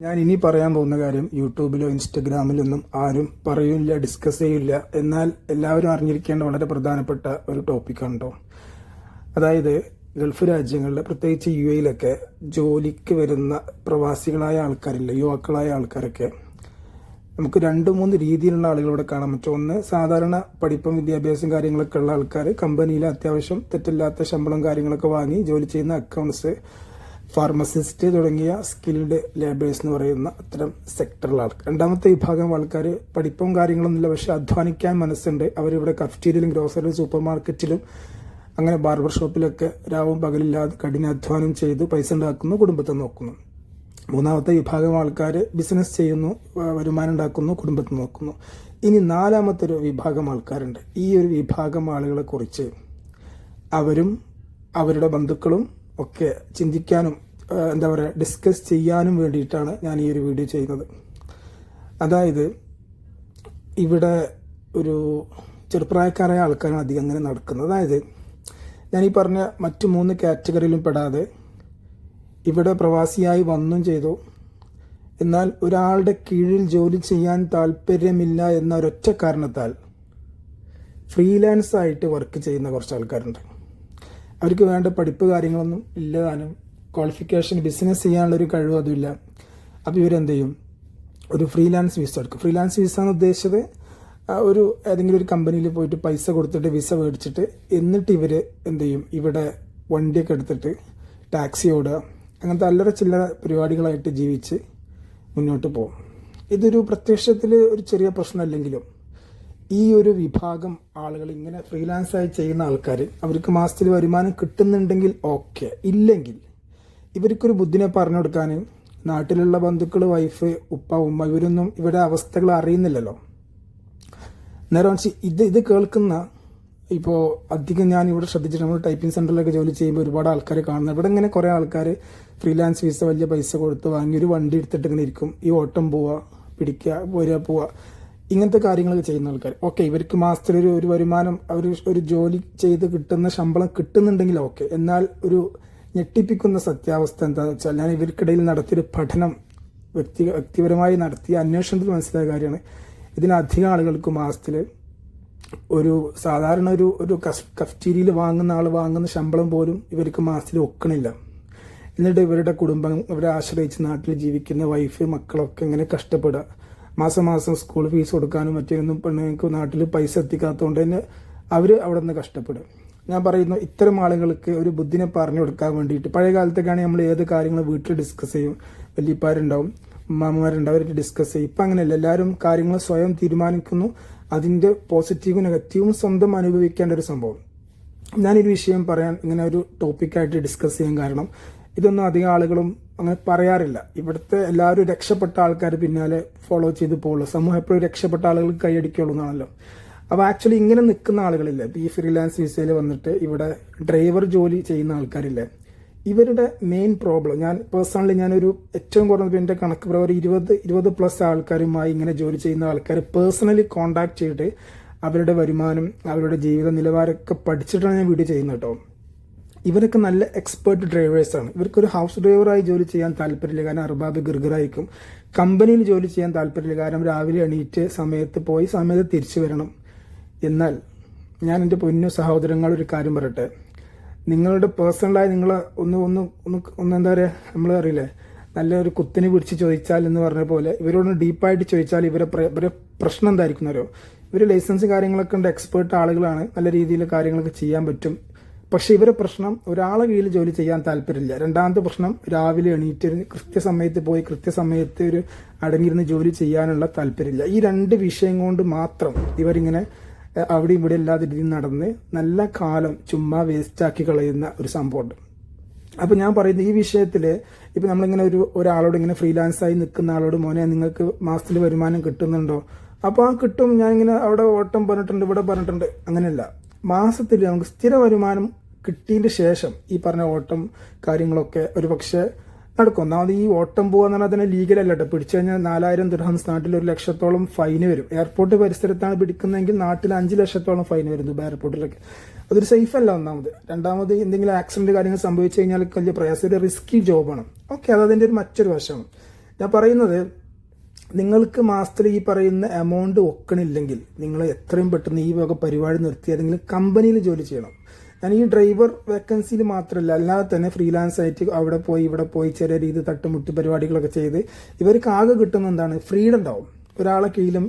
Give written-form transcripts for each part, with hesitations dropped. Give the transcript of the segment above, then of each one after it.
ഞാൻ ഇനി പറയാൻ പോകുന്ന കാര്യം യൂട്യൂബിലോ ഇൻസ്റ്റഗ്രാമിലൊന്നും ആരും പറയില്ല, ഡിസ്കസ് ചെയ്യില്ല. എന്നാൽ എല്ലാവരും അറിഞ്ഞിരിക്കേണ്ട വളരെ പ്രധാനപ്പെട്ട ഒരു ടോപ്പിക്കാണ് കേട്ടോ. അതായത് ഗൾഫ് രാജ്യങ്ങളിൽ, പ്രത്യേകിച്ച് UAE-ലൊക്കെ ജോലിക്ക് വരുന്ന പ്രവാസികളായ ആൾക്കാരില്ല, യുവാക്കളായ ആൾക്കാരൊക്കെ നമുക്ക് 2-3 രീതിയിലുള്ള ആളുകളോട് കാണാൻ പറ്റും. ഒന്ന്, സാധാരണ പഠിപ്പും വിദ്യാഭ്യാസം കാര്യങ്ങളൊക്കെ ഉള്ള ആൾക്കാർ, കമ്പനിയിൽ അത്യാവശ്യം തെറ്റില്ലാത്ത ശമ്പളം കാര്യങ്ങളൊക്കെ വാങ്ങി ജോലി ചെയ്യുന്ന അക്കൗണ്ട്സ്, ഫാർമസിസ്റ്റ് തുടങ്ങിയ സ്കിൽഡ് ലേബേഴ്സ് എന്ന് പറയുന്ന അത്തരം സെക്ടറിലെ ആൾക്കാർ. രണ്ടാമത്തെ വിഭാഗം ആൾക്കാർ പഠിപ്പും കാര്യങ്ങളൊന്നുമില്ല, പക്ഷെ അധ്വാനിക്കാൻ മനസ്സുണ്ട്. അവരിവിടെ കഫ്റ്റീരിയയിലും ഗ്രോസറിയിലും സൂപ്പർ മാർക്കറ്റിലും അങ്ങനെ ബാർബർ ഷോപ്പിലൊക്കെ രാവും പകലില്ലാതെ കഠിനാധ്വാനം ചെയ്ത് പൈസ ഉണ്ടാക്കുന്നു, കുടുംബത്തെ നോക്കുന്നു. മൂന്നാമത്തെ വിഭാഗം ആൾക്കാർ ബിസിനസ് ചെയ്യുന്നു, വരുമാനം ഉണ്ടാക്കുന്നു, കുടുംബത്തെ നോക്കുന്നു. ഇനി നാലാമത്തെ ഒരു വിഭാഗം ആൾക്കാരുണ്ട്. ഈ ഒരു വിഭാഗം ആളുകളെ കുറിച്ച് അവരും അവരുടെ ബന്ധുക്കളും ഒക്കെ ചിന്തിക്കാനും ഡിസ്കസ് ചെയ്യാനും വേണ്ടിയിട്ടാണ് ഞാൻ ഈ ഒരു വീഡിയോ ചെയ്യുന്നത്. അതായത് ഇവിടെ ഒരു ചെറുപ്രായക്കാരായ ആൾക്കാരാണ് അധികം അങ്ങനെ നടക്കുന്നത്. അതായത് ഞാൻ ഈ പറഞ്ഞ മറ്റു 3 കാറ്റഗറിയിലും പെടാതെ ഇവിടെ പ്രവാസിയായി വന്നും ചെയ്തു, എന്നാൽ ഒരാളുടെ കീഴിൽ ജോലി ചെയ്യാൻ താല്പര്യമില്ല എന്ന ഒരൊറ്റ കാരണത്താൽ ഫ്രീലാൻസ് ആയിട്ട് വർക്ക് ചെയ്യുന്ന കുറച്ച് ആൾക്കാരുണ്ട്. അവർക്ക് വേണ്ട പഠിപ്പ് കാര്യങ്ങളൊന്നും ഇല്ലതാനും, ക്വാളിഫിക്കേഷൻ ബിസിനസ് ചെയ്യാനുള്ളൊരു കഴിവ് അതുമില്ല. അപ്പോൾ ഇവരെന്ത് ചെയ്യും? ഒരു ഫ്രീലാൻസ് വിസ എടുക്കും. ഫ്രീലാൻസ് വിസ എന്ന് ഉദ്ദേശിച്ചത് ഏതെങ്കിലും ഒരു കമ്പനിയിൽ പോയിട്ട് പൈസ കൊടുത്തിട്ട് വിസ മേടിച്ചിട്ട്, എന്നിട്ട് ഇവർ എന്ത് ചെയ്യും? ഇവിടെ വണ്ടിയൊക്കെ എടുത്തിട്ട് ടാക്സി ഓടുക, അങ്ങനത്തെ അല്ലറ ചില്ലറ പരിപാടികളായിട്ട് ജീവിച്ച് മുന്നോട്ട് പോകും. ഇതൊരു പ്രത്യക്ഷത്തിൽ ഒരു ചെറിയ പ്രശ്നമല്ലെങ്കിലും ഈ ഒരു വിഭാഗം ആളുകൾ, ഇങ്ങനെ ഫ്രീലാൻസായി ചെയ്യുന്ന ആൾക്കാർ, അവർക്ക് മാസത്തിൽ വരുമാനം കിട്ടുന്നുണ്ടെങ്കിൽ ഓക്കെ, ഇല്ലെങ്കിൽ ഇവർക്കൊരു ബുദ്ധിനെ പറഞ്ഞു കൊടുക്കാൻ നാട്ടിലുള്ള ബന്ധുക്കൾ, വൈഫ്, ഉപ്പ, ഉമ്മ ഇവരൊന്നും ഇവിടെ അവസ്ഥകൾ അറിയുന്നില്ലല്ലോ. നേരെ മറിച്ച് ഇത് കേൾക്കുന്ന, ഇപ്പോൾ അധികം ഞാൻ ഇവിടെ ശ്രദ്ധിച്ചിട്ട്, നമ്മൾ ടൈപ്പിംഗ് സെൻറ്ററിലൊക്കെ ജോലി ചെയ്യുമ്പോൾ ഒരുപാട് ആൾക്കാർ കാണുന്നത്, ഇവിടെ ഇങ്ങനെ കുറേ ആൾക്കാർ ഫ്രീലാൻസ് വിസ വലിയ പൈസ കൊടുത്ത് വാങ്ങി ഒരു വണ്ടി എടുത്തിട്ട് ഇങ്ങനെ ഇരിക്കും. ഈ ഓട്ടം പോവുക, പിടിക്കുക, പോവുക, ഇങ്ങനത്തെ കാര്യങ്ങളൊക്കെ ചെയ്യുന്ന ആൾക്കാർ. ഓക്കെ, ഇവർക്ക് മാസത്തിൽ ഒരു വരുമാനം, ഒരു ജോലി ചെയ്ത് കിട്ടുന്ന ശമ്പളം കിട്ടുന്നുണ്ടെങ്കിൽ ഓക്കെ. എന്നാൽ ഒരു ഞെട്ടിപ്പിക്കുന്ന സത്യാവസ്ഥ എന്താണെന്ന് വെച്ചാൽ, ഞാൻ ഇവർക്കിടയിൽ നടത്തിയൊരു പഠനം, വ്യക്തിപരമായി നടത്തിയ അന്വേഷണത്തിൽ മനസ്സിലായ കാര്യമാണ്. ഇതിലധികം ആളുകൾക്ക് മാസത്തിൽ സാധാരണ ഒരു കഫ്റ്റീരിയയിൽ വാങ്ങുന്ന ആൾ വാങ്ങുന്ന ശമ്പളം പോലും ഇവർക്ക് മാസത്തിൽ ഒക്കണില്ല. എന്നിട്ട് ഇവരുടെ കുടുംബം, ഇവരെ ആശ്രയിച്ച് നാട്ടിൽ ജീവിക്കുന്ന വൈഫ്, മക്കളൊക്കെ ഇങ്ങനെ കഷ്ടപ്പെടുക. മാസം സ്കൂൾ ഫീസ് കൊടുക്കാനും മറ്റൊന്നും പെണ്ണുങ്ങൾക്ക് നാട്ടിൽ പൈസ എത്തിക്കാത്തതുകൊണ്ട് തന്നെ അവർ അവിടെ നിന്ന് കഷ്ടപ്പെടും. ഞാൻ പറയുന്നു, ഇത്തരം ആളുകൾക്ക് ഒരു ബുദ്ധിനെ പറഞ്ഞു കൊടുക്കാൻ വേണ്ടിയിട്ട്, പഴയ കാലത്തൊക്കെയാണെങ്കിൽ നമ്മൾ ഏത് കാര്യങ്ങൾ വീട്ടിൽ ഡിസ്കസ് ചെയ്യും, വലിയപ്പാരുണ്ടാവും, ഉമ്മാമ്മമാരുണ്ടാവും, അവർക്ക് ഡിസ്കസ് ചെയ്യും. ഇപ്പം അങ്ങനെയല്ല, എല്ലാവരും കാര്യങ്ങൾ സ്വയം തീരുമാനിക്കുന്നു. അതിൻ്റെ പോസിറ്റീവും നെഗറ്റീവും സ്വന്തം അനുഭവിക്കേണ്ട ഒരു സംഭവം. ഞാനൊരു വിഷയം പറയാൻ, ഇങ്ങനെ ഒരു ടോപ്പിക്കായിട്ട് ഡിസ്കസ് ചെയ്യാൻ കാരണം, ഇതൊന്നും അധികം ആളുകളും അങ്ങനെ പറയാറില്ല. ഇവിടുത്തെ എല്ലാവരും രക്ഷപ്പെട്ട ആൾക്കാർ പിന്നാലെ ഫോളോ ചെയ്ത് പോകുള്ളൂ. സമൂഹം എപ്പോഴും രക്ഷപ്പെട്ട ആളുകൾ കൈയടിക്കുള്ളൂ എന്നാണല്ലോ. അപ്പോൾ ആക്ച്വലി ഇങ്ങനെ നിൽക്കുന്ന ആളുകളില്ലേ, ഈ ഫ്രീലാൻസ് വിസയിൽ വന്നിട്ട് ഇവിടെ ഡ്രൈവർ ജോലി ചെയ്യുന്ന ആൾക്കാരില്ലേ, ഇവരുടെ മെയിൻ പ്രോബ്ലം, ഞാൻ പേഴ്സണലി ഞാനൊരു ഏറ്റവും കുറഞ്ഞത് എൻ്റെ കണക്ക് പ്രകാരം 20+ ആൾക്കാരുമായി ഇങ്ങനെ ജോലി ചെയ്യുന്ന ആൾക്കാർ പേഴ്സണലി കോണ്ടാക്ട് ചെയ്തിട്ട് അവരുടെ വരുമാനം, അവരുടെ ജീവിത നിലവാരമൊക്കെ പഠിച്ചിട്ടാണ് ഞാൻ വീഡിയോ ചെയ്യുന്നത് കേട്ടോ. ഇവരൊക്കെ നല്ല എക്സ്പേർട്ട് ഡ്രൈവേഴ്സാണ്. ഇവർക്കൊരു ഹൗസ് ഡ്രൈവറായി ജോലി ചെയ്യാൻ താല്പര്യമില്ല, കാരണം അർബാബ് ഗിർഗറായിരിക്കും. കമ്പനിയിൽ ജോലി ചെയ്യാൻ താല്പര്യമില്ല, കാരണം രാവിലെ എണീറ്റ് സമയത്ത് പോയി സമയത്ത് തിരിച്ചു വരണം. എന്നാൽ ഞാൻ എൻ്റെ പൊന്നു സഹോദരങ്ങൾ ഒരു കാര്യം പറയട്ടെ, നിങ്ങളുടെ പേഴ്സണലായി നിങ്ങൾ ഒന്ന് എന്താ പറയുക, നമ്മൾ അറിയില്ലേ, നല്ലൊരു കുത്തിന് പിടിച്ച് ചോദിച്ചാൽ എന്ന് പറഞ്ഞ പോലെ ഇവരോട് ഡീപ്പായിട്ട് ചോദിച്ചാൽ ഇവരെ പ്രശ്നം എന്തായിരിക്കുന്നവരോ, ഇവർ ലൈസൻസ് കാര്യങ്ങളൊക്കെ ഉണ്ട്, എക്സ്പേർട്ട് ആളുകളാണ്, നല്ല രീതിയിൽ കാര്യങ്ങളൊക്കെ ചെയ്യാൻ പറ്റും. പക്ഷെ ഇവരെ പ്രശ്നം ഒരാളെ കീഴിൽ ജോലി ചെയ്യാൻ താല്പര്യമില്ല. രണ്ടാമത്തെ പ്രശ്നം, രാവിലെ എണീറ്റ് കൃത്യസമയത്ത് പോയി കൃത്യസമയത്ത് ഒരു അടങ്ങിയിരുന്ന് ജോലി ചെയ്യാനുള്ള താല്പര്യമില്ല. ഈ 2 വിഷയം കൊണ്ട് മാത്രം ഇവരിങ്ങനെ അവിടെ ഇവിടെ എല്ലാത്ത രീതിയിൽ നടന്ന് നല്ല കാലം ചുമ്മാ വേസ്റ്റാക്കി കളയുന്ന ഒരു സംഭവമുണ്ട്. അപ്പോൾ ഞാൻ പറയുന്നത്, ഈ വിഷയത്തിൽ ഇപ്പം നമ്മളിങ്ങനെ ഒരാളോട്, ഇങ്ങനെ ഫ്രീലാൻസായി നിൽക്കുന്ന ആളോട്, മോനെ നിങ്ങൾക്ക് മാസത്തിൽ വരുമാനം കിട്ടുന്നുണ്ടോ? അപ്പോൾ കിട്ടും, ഞാനിങ്ങനെ അവിടെ ഓട്ടം പറഞ്ഞിട്ടുണ്ട്, ഇവിടെ പറഞ്ഞിട്ടുണ്ട്. അങ്ങനെയല്ല, മാസത്തിൽ നമുക്ക് സ്ഥിര വരുമാനം കിട്ടിയതിൻ്റെ ശേഷം ഈ പറഞ്ഞ ഓട്ടം കാര്യങ്ങളൊക്കെ ഒരു പക്ഷേ നടക്കും. ഒന്നാമത് ഈ ഓട്ടം പോകുക എന്ന് പറഞ്ഞാൽ തന്നെ ലീഗലല്ല കേട്ടോ. പിടിച്ചു കഴിഞ്ഞാൽ 4000 ദിർഹംസ്, നാട്ടിൽ 1 ലക്ഷത്തോളം ഫൈന് വരും. എയർപോർട്ട് പരിസരത്താണ് പിടിക്കുന്നതെങ്കിൽ നാട്ടിൽ 5 ലക്ഷത്തോളം ഫൈന് വരും, ദുബായ് എയർപോർട്ടിലൊക്കെ. അതൊരു സേഫ് അല്ല ഒന്നാമത്. രണ്ടാമത് എന്തെങ്കിലും ആക്സിഡന്റ് കാര്യങ്ങൾ സംഭവിച്ചു കഴിഞ്ഞാൽ വലിയ പ്രയാസം, ഒരു റിസ്കി ജോബാണ്. ഓക്കെ, അതതിൻ്റെ മറ്റൊരു വശമാണ്. ഞാൻ പറയുന്നത്, നിങ്ങൾക്ക് മാസത്തിൽ ഈ പറയുന്ന എമൗണ്ട് ഒക്കണില്ലെങ്കിൽ നിങ്ങൾ എത്രയും പെട്ടെന്ന് ഈ വക പരിപാടി നിർത്തി ഏതെങ്കിലും കമ്പനിയിൽ ജോലി ചെയ്യണം. ഞാൻ ഈ ഡ്രൈവർ വേക്കൻസിയിൽ മാത്രമല്ല, അല്ലാതെ തന്നെ ഫ്രീലാൻസ് ആയിട്ട് അവിടെ പോയി ഇവിടെ പോയി ചെറിയ രീതി തട്ടുമുട്ടി പരിപാടികളൊക്കെ ചെയ്ത് ഇവർക്ക് ആകെ കിട്ടുന്ന എന്താണ്, ഫ്രീഡം ഉണ്ടാവും. ഒരാളെ കീഴിലും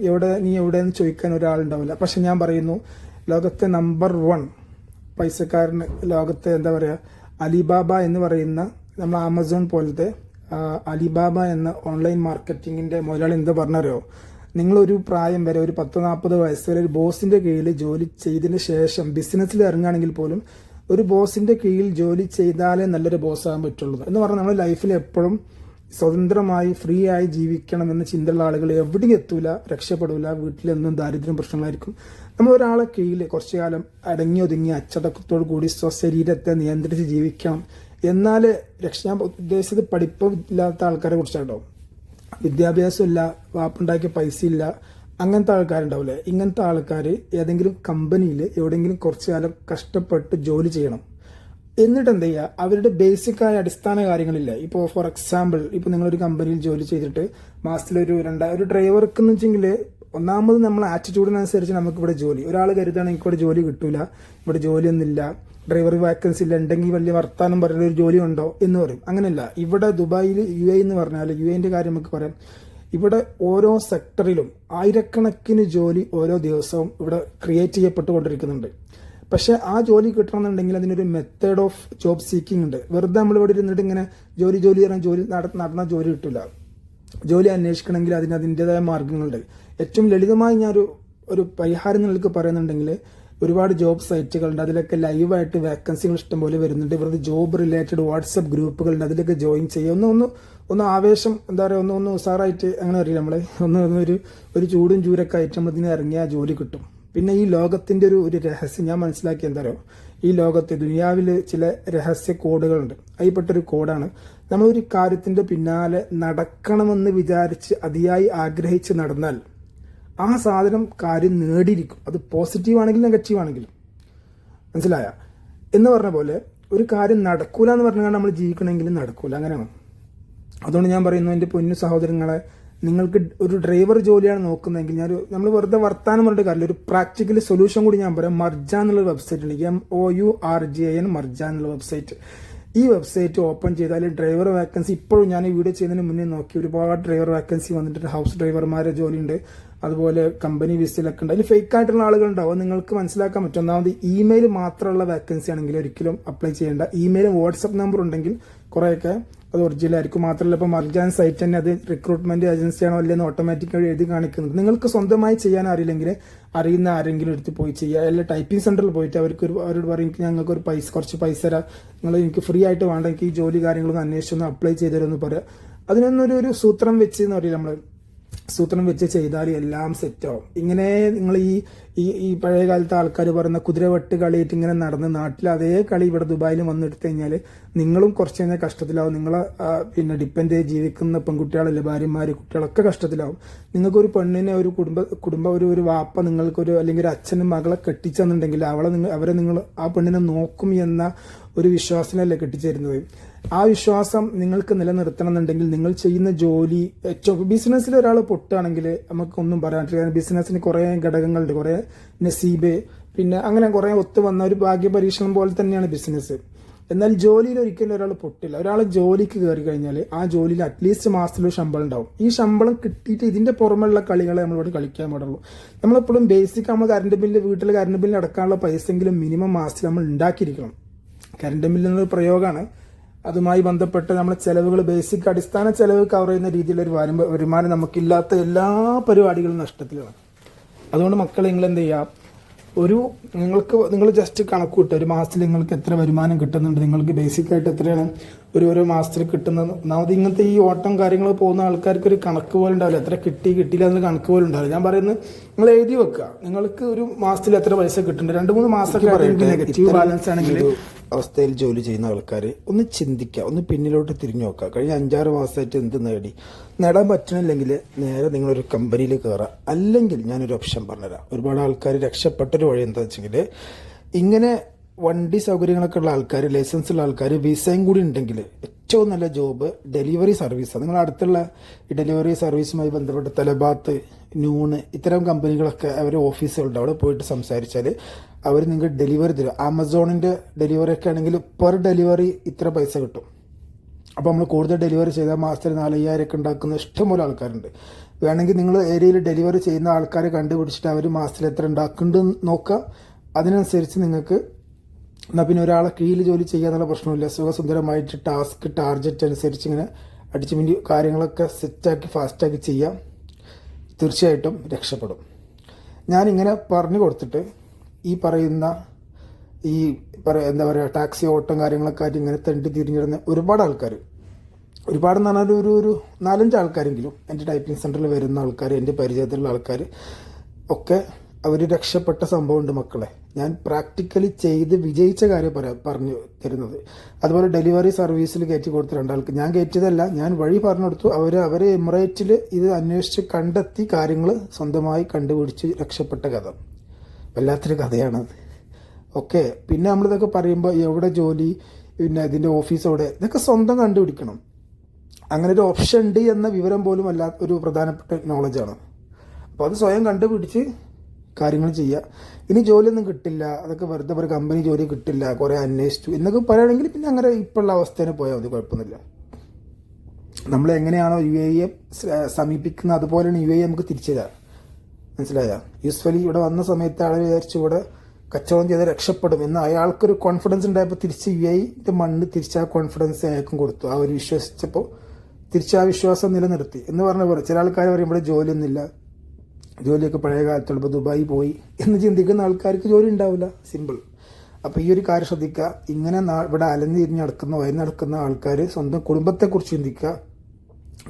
നീ എവിടെയെന്ന് ചോദിക്കാൻ ഒരാളുണ്ടാവില്ല. പക്ഷെ ഞാൻ പറയുന്നു, ലോകത്തെ നമ്പർ 1 പൈസക്കാരന്, ലോകത്തെ എന്താ പറയുക, അലിബാബ എന്ന് പറയുന്ന നമ്മൾ ആമസോൺ പോലത്തെ അലിബാബ എന്ന ഓൺലൈൻ മാർക്കറ്റിങ്ങിന്റെ മുതലാളി എന്താ പറഞ്ഞറിയോ, നിങ്ങളൊരു പ്രായം വരെ ഒരു 10-40 വയസ്സ് വരെ ഒരു ബോസിന്റെ കീഴിൽ ജോലി ചെയ്തതിന് ശേഷം ബിസിനസ്സിൽ ഇറങ്ങുകയാണെങ്കിൽ പോലും ഒരു ബോസിന്റെ കീഴിൽ ജോലി ചെയ്താലേ നല്ലൊരു ബോസ് ആകാൻ പറ്റുള്ളൂ എന്ന് പറഞ്ഞാൽ നമ്മൾ ലൈഫിൽ എപ്പോഴും സ്വതന്ത്രമായി ഫ്രീ ആയി ജീവിക്കണം എന്ന ചിന്തയുള്ള ആളുകൾ എവിടെയും എത്തൂല, രക്ഷപ്പെടൂല. വീട്ടിലെന്നും ദാരിദ്ര്യം പ്രശ്നങ്ങളായിരിക്കും. നമ്മൾ ഒരാളെ കീഴിൽ കുറച്ചു കാലം അടങ്ങി ഒതുങ്ങി അച്ചടക്കത്തോടു കൂടി സ്വശരീരത്തെ നിയന്ത്രിച്ച് ജീവിക്കണം. എന്നാൽ ഞാൻ ഉദ്ദേശിച്ചത് പഠിപ്പില്ലാത്ത ആൾക്കാരെ കുറിച്ചാട്ടോ. വിദ്യാഭ്യാസം ഇല്ല, വാപ്പുണ്ടാക്കിയ പൈസ ഇല്ല, അങ്ങനത്തെ ആൾക്കാരുണ്ടാവില്ലേ. ഇങ്ങനത്തെ ആൾക്കാർ ഏതെങ്കിലും കമ്പനിയിൽ എവിടെയെങ്കിലും കുറച്ചു കാലം കഷ്ടപ്പെട്ട് ജോലി ചെയ്യണം. എന്നിട്ട് എന്ത് ചെയ്യുക, അവരുടെ ബേസിക് ആയ അടിസ്ഥാന കാര്യങ്ങളില്ല. ഇപ്പോൾ ഫോർ എക്സാമ്പിൾ, ഇപ്പോൾ നിങ്ങളൊരു കമ്പനിയിൽ ജോലി ചെയ്തിട്ട് മാസത്തിലൊരു ഒരു ഡ്രൈവർക്ക് എന്ന് വെച്ചെങ്കിൽ, ഒന്നാമത് നമ്മൾ ആറ്റിറ്റ്യൂഡിനനുസരിച്ച് നമുക്ക് ഇവിടെ ജോലി. ഒരാൾ കരുതാണ് എനിക്കിവിടെ ജോലി കിട്ടൂല, ഇവിടെ ജോലിയൊന്നുമില്ല, ഡ്രൈവർ വാക്കൻസി ഇല്ല, ഉണ്ടെങ്കിൽ വലിയ വർത്താനം പറയുന്ന ഒരു ജോലി ഉണ്ടോ എന്ന് പറയും. അങ്ങനെയല്ല. ഇവിടെ ദുബായിൽ UAE എന്ന് പറഞ്ഞാൽ, UAEന്റെ കാര്യം നമുക്ക് പറയാം, ഇവിടെ ഓരോ സെക്ടറിലും ആയിരക്കണക്കിന് ജോലി ഓരോ ദിവസവും ഇവിടെ ക്രിയേറ്റ് ചെയ്യപ്പെട്ടുകൊണ്ടിരിക്കുന്നുണ്ട്. പക്ഷെ ആ ജോലി കിട്ടണമെന്നുണ്ടെങ്കിൽ അതിനൊരു മെത്തേഡ് ഓഫ് ജോബ് സീക്കിംഗ് ഉണ്ട്. വെറുതെ നമ്മൾ ഇവിടെ ഇരുന്നിട്ട് ഇങ്ങനെ ജോലി പറഞ്ഞാൽ നടന്ന ജോലി കിട്ടില്ല. ജോലി അന്വേഷിക്കണമെങ്കിൽ അതിൻ്റെതായ മാർഗങ്ങളുണ്ട്. ഏറ്റവും ലളിതമായി ഞാൻ ഒരു പരിഹാരം നിങ്ങൾക്ക് പറയുന്നുണ്ടെങ്കിൽ, ഒരുപാട് ജോബ് സൈറ്റുകളുണ്ട്, അതിലൊക്കെ ലൈവായിട്ട് വേക്കൻസികൾ ഇഷ്ടംപോലെ വരുന്നുണ്ട്. ഇവരുടെ ജോബ് റിലേറ്റഡ് വാട്സപ്പ് ഗ്രൂപ്പുകളുണ്ട്, അതിലൊക്കെ ജോയിൻ ചെയ്യുക. ഒന്ന് ആവേശം, എന്താ പറയുക, ഒന്ന് ഉസാറായിട്ട് അങ്ങനെ അറിയില്ല, നമ്മൾ ഒരു ചൂടും ചൂരൊക്കെ ആയിട്ട് നമ്മൾ ഇതിനെ ഇറങ്ങിയാൽ ജോലി കിട്ടും. പിന്നെ ഈ ലോകത്തിന്റെ ഒരു രഹസ്യം ഞാൻ മനസ്സിലാക്കി, എന്താ പറയുക, ഈ ലോകത്തെ ദുനിയാവിൽ ചില രഹസ്യ കോഡുകളുണ്ട്. അതിൽപ്പെട്ടൊരു കോഡാണ്, നമ്മളൊരു കാര്യത്തിന്റെ പിന്നാലെ നടക്കണമെന്ന് വിചാരിച്ച് അതിയായി ആഗ്രഹിച്ച് നടന്നാൽ ആ സാധനം കാര്യം നേടിയിരിക്കും. അത് പോസിറ്റീവ് ആണെങ്കിലും നെഗറ്റീവ് ആണെങ്കിലും. മനസ്സിലായ എന്ന് പറഞ്ഞ പോലെ ഒരു കാര്യം നടക്കൂല എന്ന് പറഞ്ഞാൽ നമ്മൾ ജീവിക്കണമെങ്കിലും നടക്കൂല. അങ്ങനെയാണ്. അതുകൊണ്ട് ഞാൻ പറയുന്നു, എൻ്റെ പൊന്നു സഹോദരങ്ങളെ, നിങ്ങൾക്ക് ഒരു ഡ്രൈവർ ജോലിയാണ് നോക്കുന്നതെങ്കിൽ നമ്മൾ വെറുതെ വർത്താനം പറഞ്ഞിട്ട് കാര്യമില്ല. ഒരു പ്രാക്ടിക്കൽ സൊല്യൂഷൻ കൂടി ഞാൻ പറയാം. മർജാൻ എന്നുള്ള വെബ്സൈറ്റ് ഉണ്ട്, MOURJAN മർജാൻ എന്നുള്ള വെബ്സൈറ്റ്. ഈ വെബ്സൈറ്റ് ഓപ്പൺ ചെയ്താൽ ഡ്രൈവർ വാക്കൻസി, ഇപ്പോഴും ഞാൻ ഈ വീഡിയോ ചെയ്യുന്നതിന് മുന്നേ നോക്കി, ഒരുപാട് ഡ്രൈവർ വാക്കൻസി വന്നിട്ട് ഹൗസ് ഡ്രൈവർമാരെ ജോലിയുണ്ട്, അതുപോലെ കമ്പനി വിസയിലൊക്കെ ഉണ്ട്. അതിൽ ഫേക്ക് ആയിട്ടുള്ള ആളുകളുണ്ടാവും. അത് നിങ്ങൾക്ക് മനസ്സിലാക്കാൻ പറ്റും. ഒന്നാമത് ഇമെയിൽ മാത്രമുള്ള വാക്കൻസി ആണെങ്കിൽ ഒരിക്കലും അപ്ലൈ ചെയ്യേണ്ട. ഇമെയിലും വാട്സപ്പ് നമ്പർ ഉണ്ടെങ്കിൽ കുറേയൊക്കെ അത് ഒറിജിനൽ ആയിരിക്കും. മാത്രമല്ല, ഇപ്പോൾ മർജാൻ സൈറ്റ് തന്നെ അത് റിക്രൂട്ട്മെന്റ് ഏജൻസിയാണോ അല്ലെന്ന് ഓട്ടോമാറ്റിക്കായി എഴുതി കാണിക്കുന്നത്. നിങ്ങൾക്ക് സ്വന്തമായി ചെയ്യാൻ അറിയില്ലെങ്കിൽ അറിയുന്ന ആരെങ്കിലും എടുത്ത് പോയി ചെയ്യുക. അല്ലെങ്കിൽ ടൈപ്പിംഗ് സെന്ററിൽ പോയിട്ട് അവരോട് പറയും, ഞങ്ങൾക്ക് കുറച്ച് പൈസ തരാം, നിങ്ങൾ എനിക്ക് ഫ്രീ ആയിട്ട് വേണ്ട, എനിക്ക് ഈ ജോലി കാര്യങ്ങളൊന്നും അന്വേഷിച്ചൊന്ന് അപ്ലൈ ചെയ്തതെന്ന് പറയാം. അതിനൊന്നൊരു സൂത്രം വെച്ച് എന്ന് പറയില്ല, നമ്മൾ സൂത്രം വെച്ച് ചെയ്താൽ എല്ലാം സെറ്റാവും. ഇങ്ങനെ നിങ്ങൾ ഈ പഴയ കാലത്തെ ആൾക്കാർ പറയുന്ന കുതിരവെട്ട് കളിയിട്ട് ഇങ്ങനെ നടന്ന് നാട്ടിൽ അതേ കളി ഇവിടെ ദുബായിൽ വന്നെടുത്ത് കഴിഞ്ഞാൽ നിങ്ങളും കുറച്ച് കഴിഞ്ഞാൽ കഷ്ടത്തിലാവും. നിങ്ങളെ പിന്നെ ഡിപ്പെൻഡ് ചെയ്ത് ജീവിക്കുന്ന പെൺകുട്ടികളല്ലേ, ഭാര്യമാര്, കുട്ടികളൊക്കെ കഷ്ടത്തിലാവും. നിങ്ങൾക്കൊരു പെണ്ണിനെ, ഒരു കുടുംബ ഒരു വാപ്പ നിങ്ങൾക്കൊരു അല്ലെങ്കിൽ ഒരു അച്ഛനും മകളെ കെട്ടിച്ചെന്നുണ്ടെങ്കിൽ അവരെ നിങ്ങൾ ആ പെണ്ണിനെ നോക്കും എന്ന ഒരു വിശ്വാസത്തിലല്ലേ കെട്ടിച്ചേരുന്നത്. ആ വിശ്വാസം നിങ്ങൾക്ക് നിലനിർത്തണം എന്നുണ്ടെങ്കിൽ നിങ്ങൾ ചെയ്യുന്ന ജോലി ബിസിനസ്സിൽ ഒരാൾ പൊട്ടുകയാണെങ്കിൽ നമുക്കൊന്നും പറയാൻ പറ്റില്ല. ബിസിനസ്സിന് കുറേ ഘടകങ്ങളുണ്ട്, കുറേ നസീബ്, പിന്നെ അങ്ങനെ കുറേ ഒത്തു വന്ന ഒരു ഭാഗ്യ പരീക്ഷണം പോലെ തന്നെയാണ് ബിസിനസ്. എന്നാൽ ജോലിയിൽ ഒരിക്കലും ഒരാൾ പൊട്ടില്ല. ഒരാൾ ജോലിക്ക് കയറി കഴിഞ്ഞാൽ ആ ജോലിയിൽ അറ്റ്ലീസ്റ്റ് മാസത്തിലൊരു ശമ്പളം ഉണ്ടാവും. ഈ ശമ്പളം കിട്ടിയിട്ട് ഇതിന്റെ പുറമെയുള്ള കളികളെ നമ്മളിവിടെ കളിക്കാൻ പാടുള്ളൂ. നമ്മളെപ്പോഴും ബേസിക് നമ്മൾ വീട്ടിൽ കറണ്ട് ബില്ല് അടക്കാനുള്ള പൈസയെങ്കിലും മിനിമം മാസത്തിൽ നമ്മൾ ഉണ്ടാക്കിയിരിക്കണം. കറണ്ട് ബില്ല് എന്നൊരു പ്രയോഗമാണ്. അതുമായി ബന്ധപ്പെട്ട് നമ്മുടെ ചെലവുകൾ, ബേസിക് അടിസ്ഥാന ചെലവ് കവർ ചെയ്യുന്ന രീതിയിലൊരു വരുമാനം നമുക്കില്ലാത്ത എല്ലാ പരിപാടികളും നഷ്ടത്തിലാണ്. അതുകൊണ്ട് മക്കളെ, നിങ്ങൾ എന്ത് ചെയ്യുക, നിങ്ങൾ ജസ്റ്റ് കണക്ക് കൂട്ടുക. ഒരു മാസത്തിൽ നിങ്ങൾക്ക് എത്ര വരുമാനം കിട്ടുന്നുണ്ട്, നിങ്ങൾക്ക് ബേസിക് ആയിട്ട് എത്രയാണ് ഓരോ മാസത്തിൽ കിട്ടുന്നത്. ഒന്നാമത് ഇങ്ങനത്തെ ഈ ഓട്ടം കാര്യങ്ങൾ പോകുന്ന ആൾക്കാർക്ക് ഒരു കണക്ക് പോലും ഉണ്ടാവില്ല. എത്ര കിട്ടിയില്ല എന്നൊരു കണക്ക് പോലും ഉണ്ടാവില്ല. ഞാൻ പറയുന്നത്, നിങ്ങൾ എഴുതി വെക്കുക, നിങ്ങൾക്ക് ഒരു മാസത്തിൽ എത്ര പൈസ കിട്ടുന്നുണ്ട്. 2-3 മാസമൊക്കെ നെഗറ്റീവ് ബാലൻസ് ആണെങ്കിൽ അവസ്ഥയിൽ ജോലി ചെയ്യുന്ന ആൾക്കാർ ഒന്ന് ചിന്തിക്കുക, ഒന്ന് പിന്നിലോട്ട് തിരിഞ്ഞു നോക്കുക. കഴിഞ്ഞ 5-6 മാസമായിട്ട് എന്ത് നേടാൻ പറ്റണില്ലെങ്കിൽ നേരെ നിങ്ങളൊരു കമ്പനിയിൽ കയറുക. അല്ലെങ്കിൽ ഞാനൊരു ഓപ്ഷൻ പറഞ്ഞുതരാം. ഒരുപാട് ആൾക്കാർ രക്ഷപ്പെട്ടൊരു വഴി എന്താ വെച്ചെങ്കിൽ, ഇങ്ങനെ വണ്ടി സൗകര്യങ്ങളൊക്കെ ഉള്ള ആൾക്കാർ, ലൈസൻസ് ഉള്ള ആൾക്കാർ, വിസയും കൂടി ഉണ്ടെങ്കിൽ ഏറ്റവും നല്ല ജോബ് ഡെലിവറി സർവീസാണ്. നിങ്ങൾ അടുത്തുള്ള ഈ ഡെലിവറി സർവീസുമായി ബന്ധപ്പെട്ട് തലബാത്ത്, നൂണ് ഇത്തരം കമ്പനികളൊക്കെ അവർ ഓഫീസുകളുണ്ട്. അവിടെ പോയിട്ട് സംസാരിച്ചാൽ അവർ നിങ്ങൾക്ക് ഡെലിവറി തരും. ആമസോണിൻ്റെ ഡെലിവറി ഒക്കെ ആണെങ്കിൽ പെർ ഡെലിവറി ഇത്ര പൈസ കിട്ടും. അപ്പോൾ നമ്മൾ കൂടുതൽ ഡെലിവറി ചെയ്താൽ മാസത്തിൽ 4,500 ഒക്കെ ഉണ്ടാക്കുന്ന ഇഷ്ടംപോലെ ആൾക്കാരുണ്ട്. വേണമെങ്കിൽ നിങ്ങൾ ഏരിയയിൽ ഡെലിവറി ചെയ്യുന്ന ആൾക്കാരെ കണ്ടുപിടിച്ചിട്ട് അവർ മാസത്തിൽ എത്ര ഉണ്ടാക്കുന്നുണ്ടെന്ന് നോക്കുക. അതിനനുസരിച്ച് നിങ്ങൾക്ക് എന്നാൽ പിന്നെ ഒരാളെ കീഴിൽ ജോലി ചെയ്യാന്നുള്ള പ്രശ്നമില്ല. സുഖസുന്ദരമായിട്ട് ടാർജറ്റ് അനുസരിച്ച് ഇങ്ങനെ അടിച്ചു മിനി കാര്യങ്ങളൊക്കെ സെറ്റാക്കി ഫാസ്റ്റാക്കി ചെയ്യാം. തീർച്ചയായിട്ടും രക്ഷപ്പെടും. ഞാനിങ്ങനെ പറഞ്ഞു കൊടുത്തിട്ട് ഈ പറയുന്ന എന്താ പറയുക ടാക്സി ഓട്ടം കാര്യങ്ങളൊക്കെ ആയിട്ട് ഇങ്ങനെ തെണ്ടി തിരിഞ്ഞിടുന്ന ഒരുപാട് ആൾക്കാർ, ഒരുപാടെന്ന് പറഞ്ഞാൽ ഒരു 4-5 ആൾക്കാരെങ്കിലും എൻ്റെ ടൈപ്പിംഗ് സെൻറ്ററിൽ വരുന്ന ആൾക്കാർ, എൻ്റെ പരിചയത്തിലുള്ള ആൾക്കാർ ഒക്കെ അവർ രക്ഷപ്പെട്ട സംഭവമുണ്ട് മക്കളെ. ഞാൻ പ്രാക്ടിക്കലി ചെയ്ത് വിജയിച്ച കാര്യം പറഞ്ഞു തരുന്നത്. അതുപോലെ ഡെലിവറി സർവീസിൽ കയറ്റി കൊടുത്ത 2 ആൾക്ക് ഞാൻ കയറ്റിയതല്ല, ഞാൻ വഴി പറഞ്ഞു കൊടുത്തു. അവർ എമിറേറ്റിൽ ഇത് അന്വേഷിച്ച് കണ്ടെത്തി കാര്യങ്ങൾ സ്വന്തമായി കണ്ടുപിടിച്ച് രക്ഷപ്പെട്ട കഥ. വല്ലാത്തൊരു കഥയാണത്. ഓക്കെ, പിന്നെ നമ്മളിതൊക്കെ പറയുമ്പോൾ എവിടെ ജോലി, പിന്നെ ഇതിൻ്റെ ഓഫീസ് എവിടെ, ഇതൊക്കെ സ്വന്തം കണ്ടുപിടിക്കണം. അങ്ങനെ ഒരു ഓപ്ഷൻ ഉണ്ട് എന്ന വിവരം പോലും ഒരു പ്രധാനപ്പെട്ട നോളജാണ്. അപ്പോൾ അത് സ്വയം കണ്ടുപിടിച്ച് കാര്യങ്ങൾ ചെയ്യുക. ഇനി ജോലിയൊന്നും കിട്ടില്ല, അതൊക്കെ വെറുതെ ഒരു കമ്പനി ജോലി കിട്ടില്ല, കുറേ അന്വേഷിച്ചു എന്നൊക്കെ പറയുകയാണെങ്കിൽ പിന്നെ അങ്ങനെ ഇപ്പോഴുള്ള അവസ്ഥേനെ പോയാൽ മതി, കുഴപ്പമൊന്നുമില്ല. നമ്മൾ എങ്ങനെയാണോ UAE സമീപിക്കുന്നത് അതുപോലെയാണ് UAE നമുക്ക് തിരിച്ചു തരാം. മനസ്സിലായ? യൂസ്വലി ഇവിടെ വന്ന സമയത്ത് ആൾ വിചാരിച്ചു ഇവിടെ കച്ചവടം ചെയ്ത് രക്ഷപ്പെടും എന്ന് അയാൾക്കൊരു കോൺഫിഡൻസ് ഉണ്ടായപ്പോൾ തിരിച്ച് UAE മണ്ണ് തിരിച്ച് ആ കോൺഫിഡൻസ് അയാൾക്കും കൊടുത്തു. ആ ഒരു വിശ്വസിച്ചപ്പോൾ തിരിച്ച് ആ വിശ്വാസം നിലനിർത്തി എന്ന് പറഞ്ഞ പോലെ ചില ആൾക്കാർ പറയും ഇവിടെ ജോലിയൊന്നുമില്ല, ജോലിയൊക്കെ പഴയ കാലത്തുള്ളപ്പോൾ ദുബായി പോയി എന്ന് ചിന്തിക്കുന്ന ആൾക്കാർക്ക് ജോലി ഉണ്ടാവില്ല. സിമ്പിൾ. അപ്പോൾ ഈ ഒരു കാര്യം ശ്രദ്ധിക്കുക. ഇങ്ങനെ ഇവിടെ അലഞ്ഞിരിഞ്ഞ് നടക്കുന്ന ആൾക്കാർ സ്വന്തം കുടുംബത്തെക്കുറിച്ച് ചിന്തിക്കുക.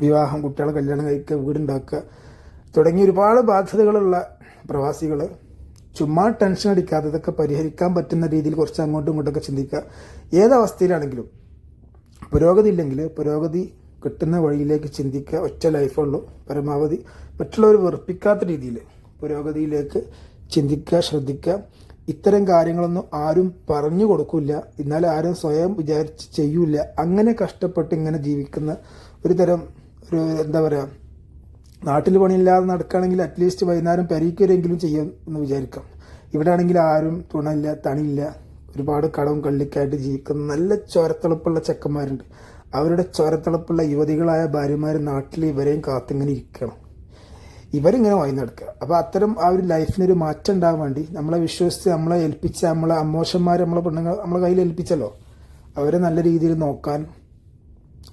വിവാഹം, കുട്ടികളെ കല്യാണം കഴിക്കുക, വീടുണ്ടാക്കുക തുടങ്ങിയ ഒരുപാട് ബാധ്യതകളുള്ള പ്രവാസികൾ ചുമ്മാ ടെൻഷൻ അടിക്കാതെ ഇതൊക്കെ പരിഹരിക്കാൻ പറ്റുന്ന രീതിയിൽ കുറച്ച് അങ്ങോട്ടും ഇങ്ങോട്ടൊക്കെ ചിന്തിക്കുക. ഏതവസ്ഥയിലാണെങ്കിലും പുരോഗതി ഇല്ലെങ്കിൽ പുരോഗതി കിട്ടുന്ന വഴിയിലേക്ക് ചിന്തിക്കുക. ഒറ്റ ലൈഫുള്ളൂ. പരമാവധി മറ്റുള്ളവർ വെറുപ്പിക്കാത്ത രീതിയിൽ പുരോഗതിയിലേക്ക് ചിന്തിക്കുക, ശ്രദ്ധിക്കുക. ഇത്തരം കാര്യങ്ങളൊന്നും ആരും പറഞ്ഞു കൊടുക്കില്ല, എന്നാലും ആരും സ്വയം വിചാരിച്ച് ചെയ്യൂല. അങ്ങനെ കഷ്ടപ്പെട്ട് ഇങ്ങനെ ജീവിക്കുന്ന എന്താ പറയുക, നാട്ടിൽ പണിയില്ലാതെ നടക്കുകയാണെങ്കിൽ അറ്റ്ലീസ്റ്റ് വൈകുന്നേരം പെരീക്കൊരെങ്കിലും ചെയ്യാം എന്ന് വിചാരിക്കാം. ഇവിടെ ആണെങ്കിൽ ആരും തുണയില്ല, തണിയില്ല, ഒരുപാട് കടവും കള്ളിക്കായിട്ട് ജീവിക്കുന്ന നല്ല ചോരത്തിളപ്പുള്ള ചെക്കന്മാരുണ്ട്. അവരുടെ ചോരത്തിളപ്പുള്ള യുവതികളായ ഭാര്യമാർ നാട്ടിൽ ഇവരെയും കാത്തിങ്ങനെ ഇരിക്കണം. ഇവരിങ്ങനെ വായി നടക്കുക. അപ്പോൾ അത്തരം ആ ഒരു ലൈഫിനൊരു മാറ്റം ഉണ്ടാകാൻ വേണ്ടി നമ്മളെ വിശ്വസിച്ച് നമ്മളെ ഏൽപ്പിച്ച നമ്മളെ അമ്മോശന്മാർ നമ്മളെ പെണ്ണുങ്ങൾ നമ്മളെ കയ്യിൽ ഏൽപ്പിച്ചല്ലോ, അവരെ നല്ല രീതിയിൽ നോക്കാൻ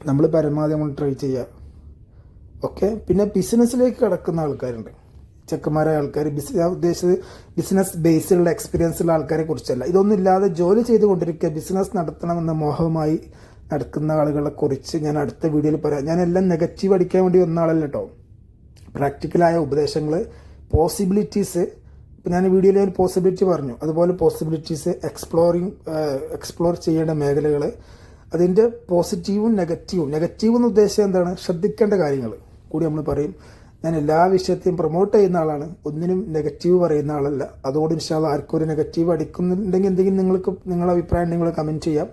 നമ്മൾ പരമാവധി നമ്മൾ ട്രൈ ചെയ്യുക. ഓക്കെ. പിന്നെ ബിസിനസ്സിലേക്ക് കിടക്കുന്ന ആൾക്കാരുണ്ട്, ചെക്കന്മാരായ ആൾക്കാർ. ഉദ്ദേശിച്ചത് ബിസിനസ് ബേസിലുള്ള എക്സ്പീരിയൻസ് ഉള്ള ആൾക്കാരെ കുറിച്ചല്ല. ഇതൊന്നും ഇല്ലാതെ ജോലി ചെയ്തുകൊണ്ടിരിക്കുക, ബിസിനസ് നടത്തണമെന്ന മോഹവുമായി നടക്കുന്ന ആളുകളെ കുറിച്ച് ഞാൻ അടുത്ത വീഡിയോയിൽ പറയാം. ഞാനെല്ലാം നെഗറ്റീവ് അടിക്കാൻ വേണ്ടി വന്ന ആളല്ല കേട്ടോ. പ്രാക്ടിക്കലായ ഉപദേശങ്ങൾ, പോസിബിലിറ്റീസ്. ഇപ്പം ഞാൻ വീഡിയോയിൽ ഒരു പോസിബിലിറ്റി പറഞ്ഞു, അതുപോലെ പോസിബിലിറ്റീസ്, എക്സ്പ്ലോർ ചെയ്യേണ്ട മേഖലകൾ, അതിൻ്റെ പോസിറ്റീവും നെഗറ്റീവും എന്ന് ഉദ്ദേശിച്ചത് എന്താണ്, ശ്രദ്ധിക്കേണ്ട കാര്യങ്ങൾ കൂടി നമ്മൾ പറയും. ഞാൻ എല്ലാ വിഷയത്തെയും പ്രൊമോട്ട് ചെയ്യുന്ന ആളാണ്, ഒന്നിനും നെഗറ്റീവ് പറയുന്ന ആളല്ല. അതുകൊണ്ട് ഇൻഷാ അല്ലാഹ് ആർക്കും ഒരു നെഗറ്റീവ് അടിക്കുന്നുണ്ടെങ്കിൽ എന്തെങ്കിലും നിങ്ങളുടെ അഭിപ്രായം നിങ്ങൾ കമൻറ്റ് ചെയ്യാം.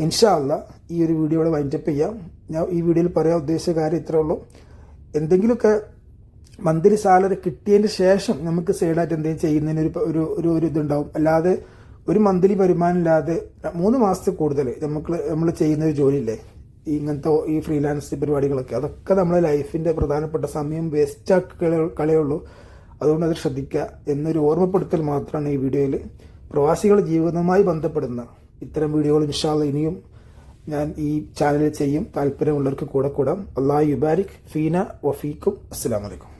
ഇൻഷാ അല്ലാഹ് ഈ ഒരു വീഡിയോയുടെ വൈൻഡപ്പ് ചെയ്യാം. ഞാൻ ഈ വീഡിയോയിൽ പറയാൻ ഉദ്ദേശിച്ച കാര്യം ഇത്രേ ഉള്ളൂ. എന്തെങ്കിലുമൊക്കെ മന്ത്ലി സാലറി കിട്ടിയതിന് ശേഷം നമുക്ക് സൈഡായിട്ട് എന്തെങ്കിലും ചെയ്യുന്നതിന് ഒരു ഇതുണ്ടാവും. അല്ലാതെ ഒരു മന്ത്ലി വരുമാനം ഇല്ലാതെ 3 മാസത്തിൽ കൂടുതൽ നമ്മൾ ചെയ്യുന്ന ഒരു ജോലിയില്ലേ, ഇങ്ങനത്തെ ഈ ഫ്രീലാൻസ് പരിപാടികളൊക്കെ, അതൊക്കെ നമ്മളെ ലൈഫിൻ്റെ പ്രധാനപ്പെട്ട സമയം വേസ്റ്റാക്കി കളയുള്ളൂ. അതുകൊണ്ട് അത് ശ്രദ്ധിക്കുക എന്നൊരു ഓർമ്മപ്പെടുത്തൽ മാത്രമാണ് ഈ വീഡിയോയിൽ. പ്രവാസികളുടെ ജീവിതവുമായി ബന്ധപ്പെടുന്ന ഇത്തരം വീഡിയോകൾ ഇൻഷാ അല്ലാഹ് ഇനിയും ഞാൻ ഈ ചാനലിൽ ചെയ്യും. താല്പര്യമുള്ളവർക്ക് കൂടാം. അല്ലാഹു യുബാരിക് ഫീന വഫീക്കും. അസ്സലാമു അലൈക്കും.